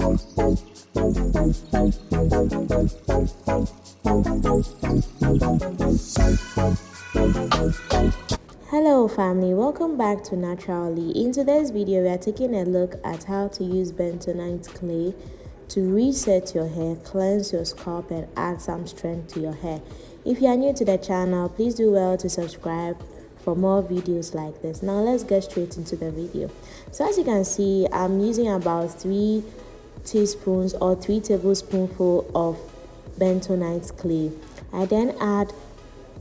Hello family, welcome back to NaturalLee. In today's video, we are taking a look at how to use bentonite clay to reset your hair, cleanse your scalp, and add some strength to your hair. If you are new to the channel, please do well to subscribe for more videos like this. Now let's get straight into the video. So as you can see, I'm using about 3 teaspoons or 3 tablespoonfuls of bentonite clay. I then add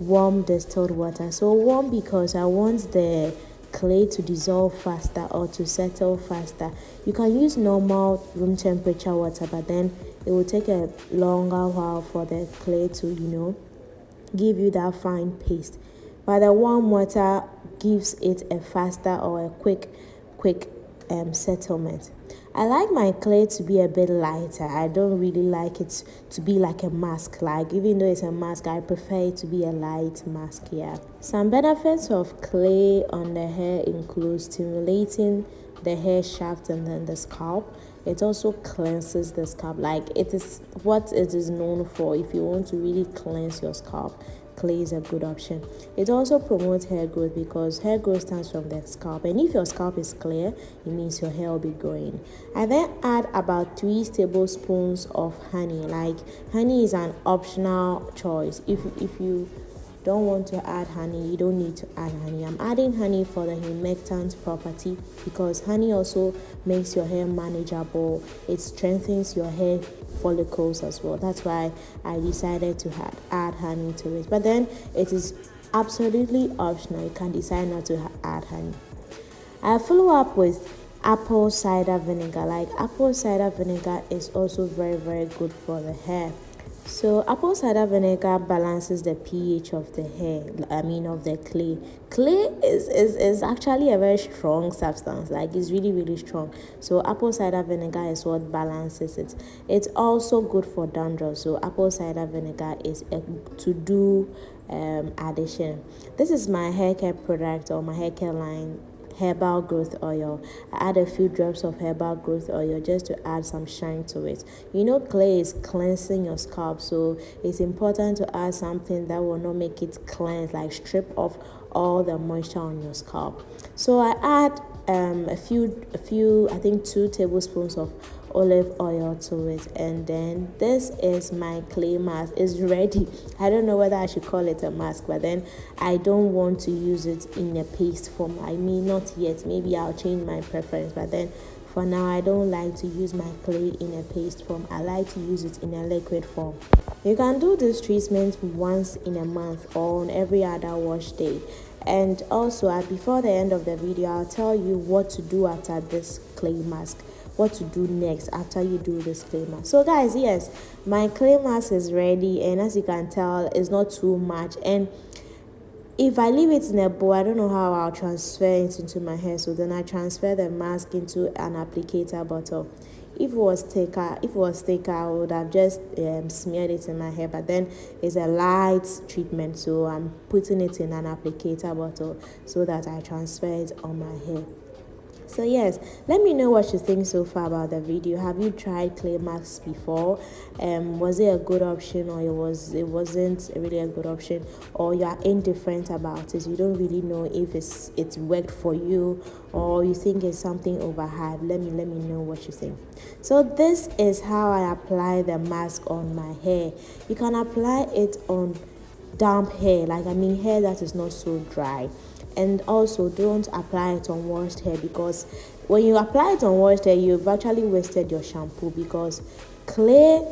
warm distilled water. So warm because I want the clay to dissolve faster or to settle faster. You can use normal room temperature water, but then it will take a longer while for the clay to give you that fine paste. But the warm water gives it a faster or a quick settlement. I like my clay to be a bit lighter. I don't really like it to be like a mask. Like, even though it's a mask, I prefer it to be a light mask here. Some benefits of clay on the hair include stimulating the hair shaft and then the scalp. It also cleanses the scalp. Like, it is what it is known for. If you want to really cleanse your scalp, clay is a good option. It also promotes hair growth because hair growth starts from the scalp, and if your scalp is clear, it means your hair will be growing. I then add about 3 tablespoons of honey. Like, honey is an optional choice. If you don't want to add honey, you don't need to add honey. I'm adding honey for the humectant property because honey also makes your hair manageable. It strengthens your hair follicles as well. That's why I decided to add honey to it. But then it is absolutely optional. You can decide not to add honey. I follow up with apple cider vinegar. Like, apple cider vinegar is also very, very good for the hair. So apple cider vinegar balances the pH of the hair, of the clay. Clay is actually a very strong substance. Like, it's really, really strong. So apple cider vinegar is what balances it. It's also good for dandruff. So apple cider vinegar is a to-do addition. This is my hair care product or my hair care line, herbal growth oil. I add a few drops of herbal growth oil just to add some shine to it. Clay is cleansing your scalp, so it's important to add something that will not make it cleanse, like strip off all the moisture on your scalp. So I add a few, I think 2 tablespoons of olive oil to it, and then this is my clay mask. It's ready. I don't know whether I should call it a mask, but then I don't want to use it in a paste form. Not yet. Maybe I'll change my preference, but then for now I don't like to use my clay in a paste form. I like to use it in a liquid form. You can do this treatment once in a month or on every other wash day. And also, before the end of the video, I'll tell you what to do after this clay mask. What to do next after you do this clay mask. So guys, yes, my clay mask is ready, and as you can tell, it's not too much. And if I leave it in a bowl, I don't know how I'll transfer it into my hair. So then I transfer the mask into an applicator bottle. If it was thicker, I would have just smeared it in my hair, but then it's a light treatment, so I'm putting it in an applicator bottle so that I transfer it on my hair. So yes, let me know what you think so far about the video. Have you tried clay masks before? Was it a good option, or it wasn't really a good option, or you are indifferent about it? You don't really know if it's worked for you, or you think it's something overhyped. Let me know what you think. So this is how I apply the mask on my hair. You can apply it on damp hair, hair that is not so dry. And also, don't apply it on washed hair, because when you apply it on washed hair, you've actually wasted your shampoo, because clay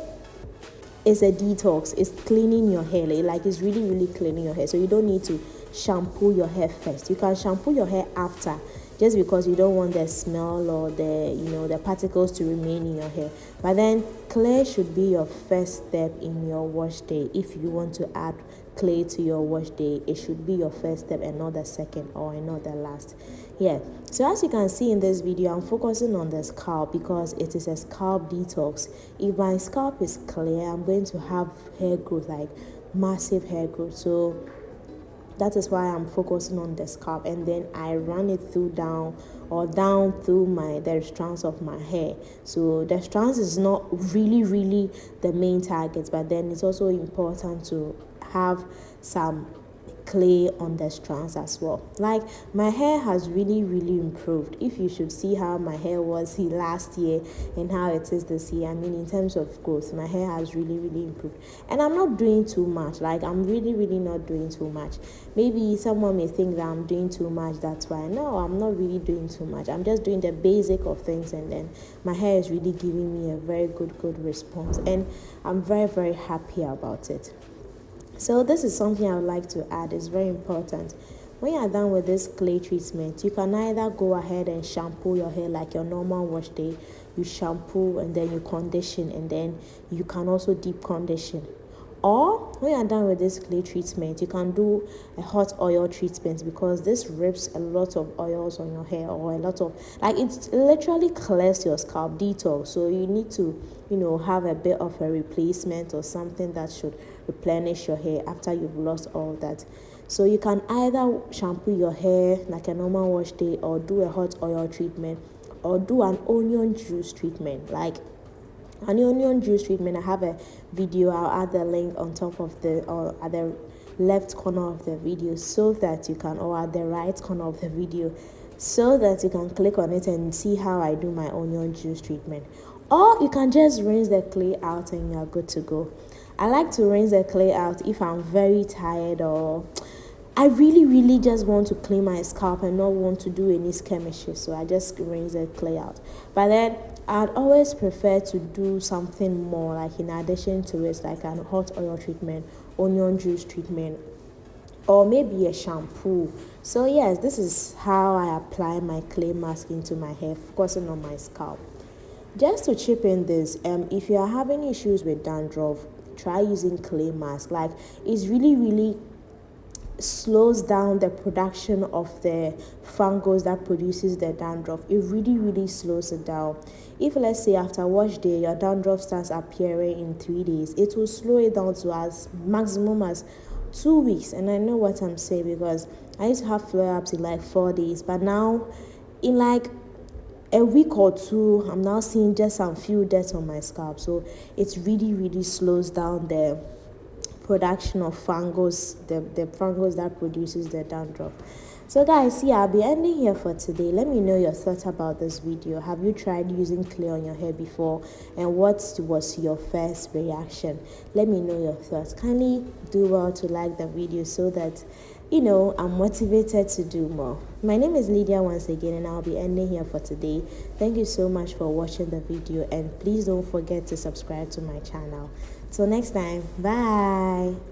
is a detox. It's cleaning your hair. It's really, really cleaning your hair. So you don't need to shampoo your hair first. You can shampoo your hair after, just because you don't want the smell or the particles to remain in your hair. But then clay should be your first step in your wash day. If you want to add clay to your wash day, it should be your first step and not the second or not the last. Yeah, so as you can see in this video, I'm focusing on the scalp because it is a scalp detox. If my scalp is clear, I'm going to have hair growth, like massive hair growth. So that is why I'm focusing on the scalp, and then I run it through down through the strands of my hair. So the strands is not really the main target, but then it's also important to have some clay on the strands as well. Like, my hair has really improved. If you should see how my hair was last year and how it is this year, I mean, in terms of growth, my hair has really improved. And I'm not doing too much. Like, I'm really not doing too much. Maybe someone may think that I'm doing too much, that's why. No, I'm not really doing too much. I'm just doing the basic of things, and then my hair is really giving me a very good response, and I'm very happy about it. So this is something I would like to add. It's very important. When you are done with this clay treatment, you can either go ahead and shampoo your hair like your normal wash day. You shampoo and then you condition, and then you can also deep condition. Or when you are done with this clay treatment, you can do a hot oil treatment, because this rips a lot of oils on your hair, or a lot of, like, it literally clears your scalp, detox. So you need to, have a bit of a replacement or something that should replenish your hair after you've lost all that. So you can either shampoo your hair like a normal wash day, or do a hot oil treatment, or do an onion juice treatment. Like an onion juice treatment, I have a video. I'll add the link on top of or at the left corner of the video, so that you can, or at the right corner of the video, so that you can click on it and see how I do my onion juice treatment. Or you can just rinse the clay out and you're good to go. I like to rinse the clay out if I'm very tired, or I really just want to clean my scalp and not want to do any skirmishes, so I just rinse the clay out. But then I'd always prefer to do something more, like in addition to it, like a hot oil treatment, onion juice treatment, or maybe a shampoo. So yes, this is how I apply my clay mask into my hair, focusing on my scalp. Just to chip in this, if you are having issues with dandruff, try using clay mask. Like, it's really slows down the production of the fungus that produces the dandruff. It really slows it down. If, let's say, after wash day your dandruff starts appearing in 3 days, it will slow it down to as maximum as 2 weeks. And I know what I'm saying, because I used to have flare-ups in like 4 days, but now in like a week or two, I'm now seeing just some few deaths on my scalp. So it really slows down the production of fungus, the fungus that produces the dandruff. So guys, yeah, I'll be ending here for today. Let me know your thoughts about this video. Have you tried using clay on your hair before, and what was your first reaction? Let me know your thoughts. Kindly do well to like the video, so that I'm motivated to do more. My name is Lydia once again, and I'll be ending here for today. Thank you so much for watching the video, and please don't forget to subscribe to my channel. Till next time, bye.